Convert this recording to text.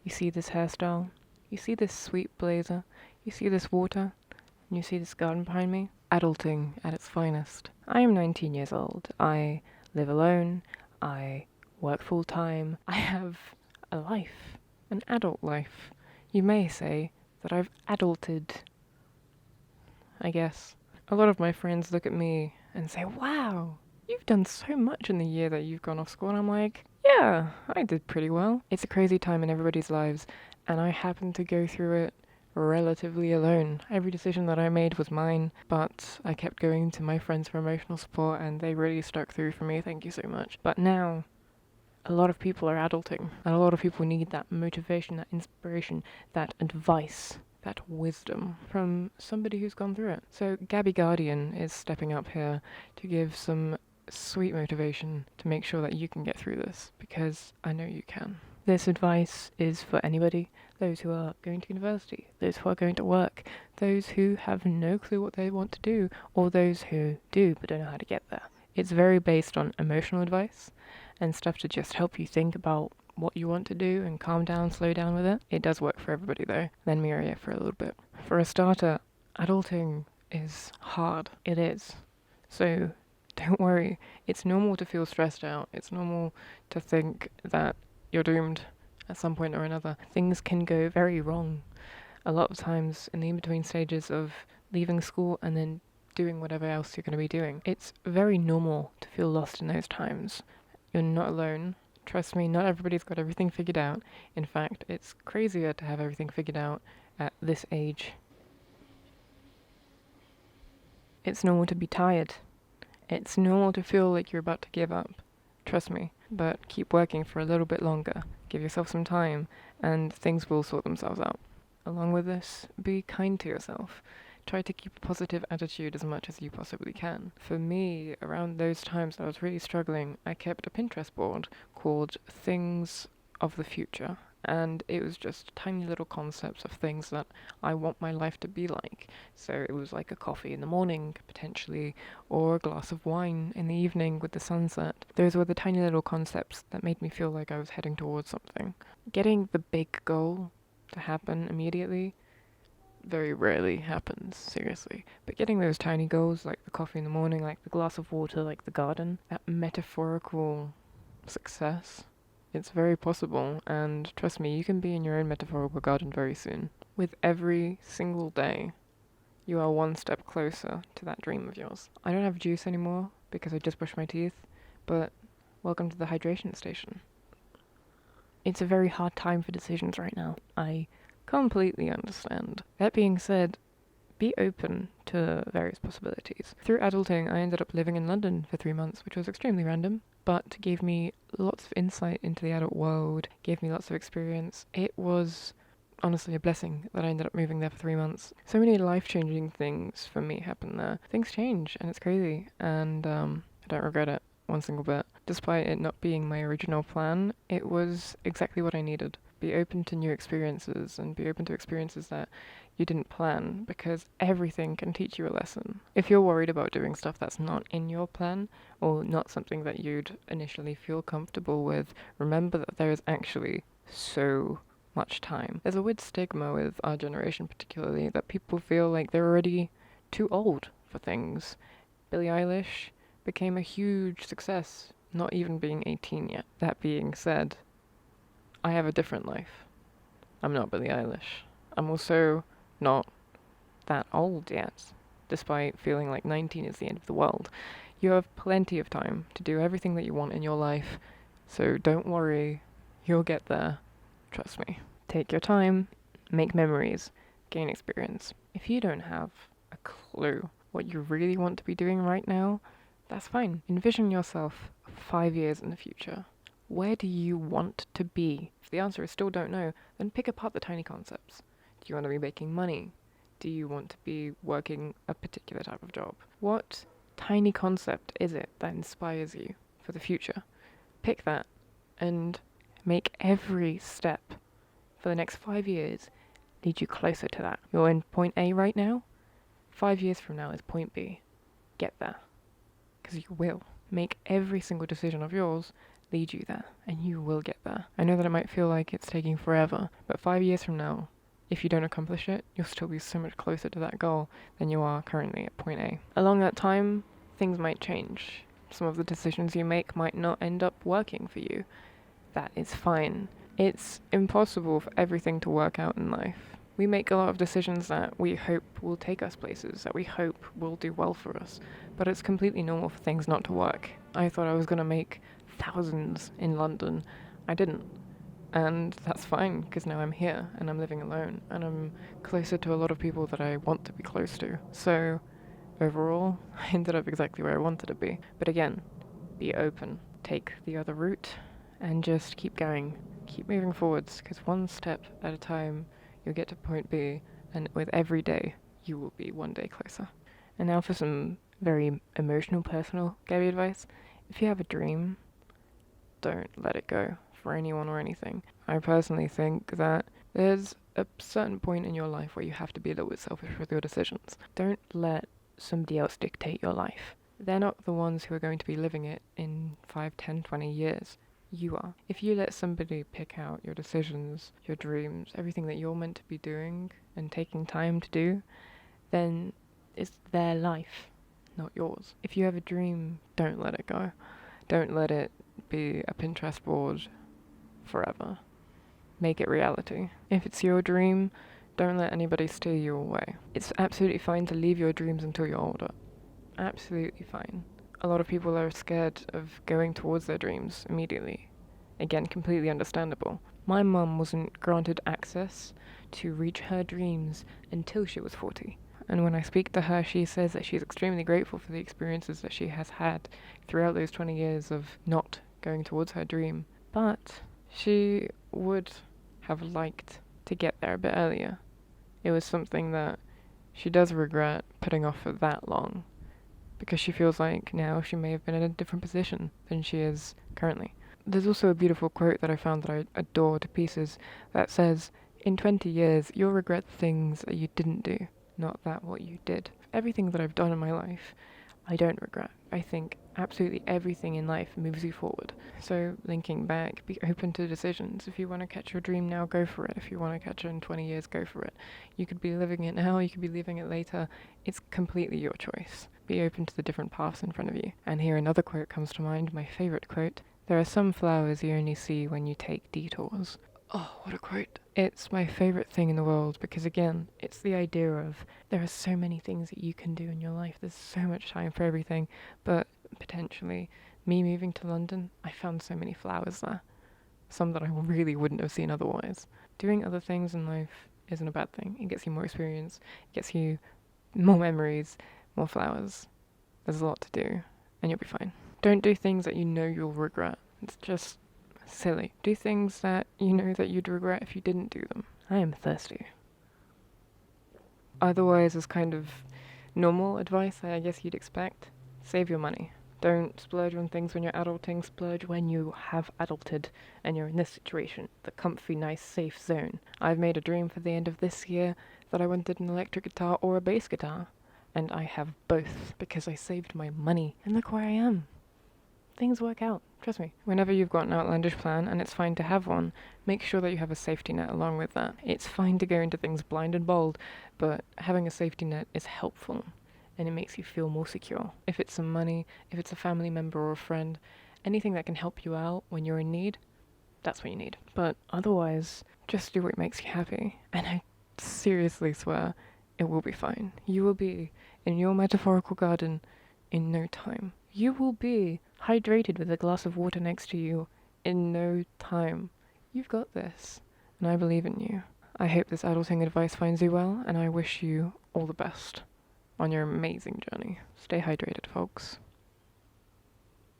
You see this hairstyle, you see this sweet blazer, you see this water, and you see this garden behind me. Adulting at its finest. I am 19 years old. I live alone. I work full time. I have a life, an adult life. You may say that I've adulted, I guess. A lot of my friends look at me and say, wow, you've done so much in the year that you've gone off school. And I'm like, yeah, I did pretty well. It's a crazy time in everybody's lives, and I happen to go through it relatively alone. Every decision that I made was mine, but I kept going to my friends for emotional support, and they really stuck through for me. Thank you so much. But now, a lot of people are adulting, and a lot of people need that motivation, that inspiration, that advice, that wisdom from somebody who's gone through it. So Gabby Guardian is stepping up here to give some sweet motivation to make sure that you can get through this, because I know you can. This advice is for anybody, those who are going to university, those who are going to work, those who have no clue what they want to do, or those who do but don't know how to get there. It's very based on emotional advice and stuff to just help you think about what you want to do and calm down, slow down with it. It does work for everybody though. Lend me your ear for a little bit. For a starter, adulting is hard. It is. So don't worry. It's normal to feel stressed out. It's normal to think that you're doomed at some point or another. Things can go very wrong. A lot of times in the in-between stages of leaving school and then doing whatever else you're going to be doing. It's very normal to feel lost in those times. You're not alone. Trust me, not everybody's got everything figured out. In fact, it's crazier to have everything figured out at this age. It's normal to be tired. It's normal to feel like you're about to give up. Trust me, but keep working for a little bit longer. Give yourself some time, and things will sort themselves out. Along with this, be kind to yourself. Try to keep a positive attitude as much as you possibly can. For me, around those times I was really struggling, I kept a Pinterest board called Things of the Future. And it was just tiny little concepts of things that I want my life to be like. So it was like a coffee in the morning, potentially, or a glass of wine in the evening with the sunset. Those were the tiny little concepts that made me feel like I was heading towards something. Getting the big goal to happen immediately very rarely happens, seriously. But getting those tiny goals, like the coffee in the morning, like the glass of water, like the garden, that metaphorical success, it's very possible, and trust me, you can be in your own metaphorical garden very soon. With every single day, you are one step closer to that dream of yours. I don't have juice anymore because I just brushed my teeth, but welcome to the hydration station. It's a very hard time for decisions right now. I completely understand. That being said, be open to various possibilities. Through adulting, I ended up living in London for 3 months, which was extremely random, but gave me lots of insight into the adult world, gave me lots of experience. It was honestly a blessing that I ended up moving there for 3 months. So many life-changing things for me happened there. Things change, and it's crazy, and I don't regret it one single bit. Despite it not being my original plan, it was exactly what I needed. Be open to new experiences, and be open to experiences that you didn't plan, because everything can teach you a lesson. If you're worried about doing stuff that's not in your plan, or not something that you'd initially feel comfortable with, remember that there is actually so much time. There's a weird stigma with our generation particularly, that people feel like they're already too old for things. Billie Eilish became a huge success, not even being 18 yet. That being said, I have a different life. I'm not Billie Eilish. I'm also not that old yet, despite feeling like 19 is the end of the world. You have plenty of time to do everything that you want in your life, so don't worry, you'll get there. Trust me. Take your time, make memories, gain experience. If you don't have a clue what you really want to be doing right now, that's fine. Envision yourself 5 years in the future. Where do you want to be? If the answer is still don't know, then pick apart the tiny concepts. Do you want to be making money? Do you want to be working a particular type of job? What tiny concept is it that inspires you for the future? Pick that and make every step for the next 5 years lead you closer to that. You're in point A right now. 5 years from now is point B. Get there. Because you will. Make every single decision of yours lead you there, and you will get there. I know that it might feel like it's taking forever, but 5 years from now, if you don't accomplish it, you'll still be so much closer to that goal than you are currently at point A. Along that time, things might change. Some of the decisions you make might not end up working for you. That is fine. It's impossible for everything to work out in life. We make a lot of decisions that we hope will take us places, that we hope will do well for us, but it's completely normal for things not to work. I thought I was going to make thousands in London. I didn't. And that's fine, because now I'm here, and I'm living alone, and I'm closer to a lot of people that I want to be close to. So, overall, I ended up exactly where I wanted to be. But again, be open. Take the other route, and just keep going. Keep moving forwards, because one step at a time, you'll get to point B, and with every day, you will be one day closer. And now for some very emotional, personal Gabby advice. If you have a dream, don't let it go for anyone or anything. I personally think that there's a certain point in your life where you have to be a little bit selfish with your decisions. Don't let somebody else dictate your life. They're not the ones who are going to be living it in 5, 10, 20 years. You are. If you let somebody pick out your decisions, your dreams, everything that you're meant to be doing and taking time to do, then it's their life, not yours. If you have a dream, don't let it go. Don't let it be a Pinterest board forever. Make it reality. If it's your dream, don't let anybody steer you away. It's absolutely fine to leave your dreams until you're older. Absolutely fine. A lot of people are scared of going towards their dreams immediately. Again, completely understandable. My mum wasn't granted access to reach her dreams until she was 40. And when I speak to her, she says that she's extremely grateful for the experiences that she has had throughout those 20 years of not going towards her dream. But she would have liked to get there a bit earlier. It was something that she does regret putting off for that long, because she feels like now she may have been in a different position than she is currently. There's also a beautiful quote that I found that I adore to pieces that says, "In 20 years, you'll regret the things that you didn't do, not that what you did." Everything that I've done in my life, I don't regret. I think absolutely everything in life moves you forward. So, linking back, be open to decisions. If you want to catch your dream now, go for it. If you want to catch it in 20 years, go for it. You could be living it now, you could be leaving it later. It's completely your choice. Be open to the different paths in front of you. And here another quote comes to mind, my favorite quote. "There are some flowers you only see when you take detours." Oh, what a quote. It's my favorite thing in the world because, again, it's the idea of there are so many things that you can do in your life. There's so much time for everything, but potentially me moving to London, I found so many flowers there. Some that I really wouldn't have seen otherwise. Doing other things in life isn't a bad thing. It gets you more experience, it gets you more memories, more flowers. There's a lot to do, and you'll be fine. Don't do things that you know you'll regret. It's just silly. Do things that you know that you'd regret if you didn't do them. I am thirsty. Otherwise, as kind of normal advice I guess you'd expect, save your money. Don't splurge on things when you're adulting, splurge when you have adulted and you're in this situation, the comfy, nice, safe zone. I've made a dream for the end of this year that I wanted an electric guitar or a bass guitar, and I have both because I saved my money, and look where I am. Things work out, trust me. Whenever you've got an outlandish plan, and it's fine to have one, make sure that you have a safety net along with that. It's fine to go into things blind and bold, but having a safety net is helpful, and it makes you feel more secure. If it's some money, if it's a family member or a friend, anything that can help you out when you're in need, that's what you need. But otherwise, just do what makes you happy, and I seriously swear, it will be fine. You will be in your metaphorical garden in no time. You will be hydrated with a glass of water next to you in no time. You've got this, and I believe in you. I hope this adulting advice finds you well, and I wish you all the best on your amazing journey. Stay hydrated, folks.